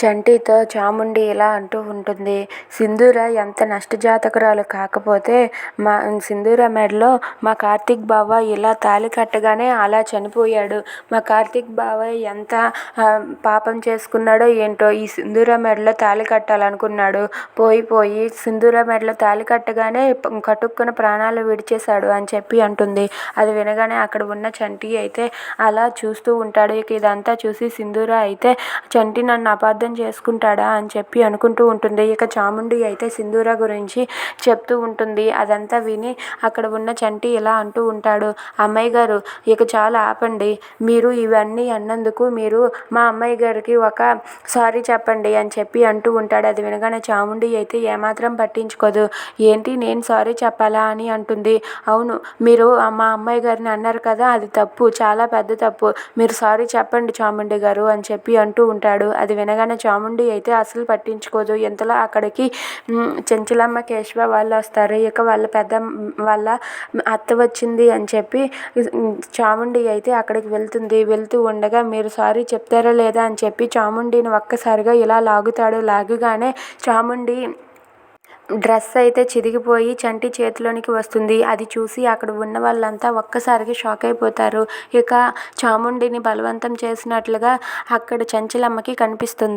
చంటితో చాముండి ఇలా అంటూ ఉంటుంది. సింధూర ఎంత నష్టజాతకురాలు కాకపోతే సింధూర మెడలో మా కార్తీక్ బావ ఇలా తాళి కట్టగానే అలా చనిపోయాడు. మా కార్తీక్ బావ ఎంత పాపం చేసుకున్నాడో ఏంటో ఈ సింధూర మెడలో తాళి కట్టాలనుకున్నాడు. పోయి సింధూర మెడలో తాళి కట్టగానే కటుక్కున ప్రాణాలు విడిచేశాడు అని చెప్పి అంటుంది. అది వినగానే అక్కడ ఉన్న చంటి అయితే అలా చూస్తూ ఉంటాడు. ఇక ఇదంతా చూసి సింధూర అయితే చంటి నన్ను అపార్థం చేసుకుంటాడా అని చెప్పి అనుకుంటూ ఉంటుంది. ఇక చాముండి అయితే సింధూర గురించి చెప్తూ ఉంటుంది. అదంతా విని అక్కడ ఉన్న చంటి ఇలా అంటూ ఉంటాడు. అమ్మాయి గారు ఇక చాలా ఆపండి. మీరు ఇవన్నీ అన్నందుకు మీరు మా అమ్మాయి గారికి ఒక సారీ చెప్పండి అని చెప్పి అంటూ ఉంటాడు. అది వినగానే చాముండి అయితే ఏమాత్రం పట్టించుకోదు. ఏంటి నేను సారీ చెప్పాలా అని అంటుంది. అవును, మీరు మా అమ్మాయి గారిని అన్నారు కదా, అది తప్పు, చాలా పెద్ద తప్పు. మీరు సారీ చెప్పండి చాముండి గారు అని చెప్పి అంటూ ఉంటాడు. అది వినగానే చాముండి అయితే అసలు పట్టించుకోదు. ఇంతలో అక్కడికి చెంచలమ్మ కేశవ వాళ్ళు వస్తారు. ఇక వాళ్ళ అత్త వచ్చింది అని చెప్పి చాముండి అయితే అక్కడికి వెళ్తూ ఉండగా మీరు సారీ చెప్తారా లేదా అని చెప్పి చాముండిని ఒక్కసారిగా ఇలా లాగుతాడు. లాగగానే చాముండి డ్రెస్ అయితే చిరిగిపోయి చంటి చేతిలోనికి వస్తుంది. అది చూసి అక్కడ ఉన్న వాళ్ళంతా ఒక్కసారిగా షాక్ అయిపోతారు. ఇక చాముండిని బలవంతం చేసినట్లుగా అక్కడ చెంచలమ్మకి కనిపిస్తుంది.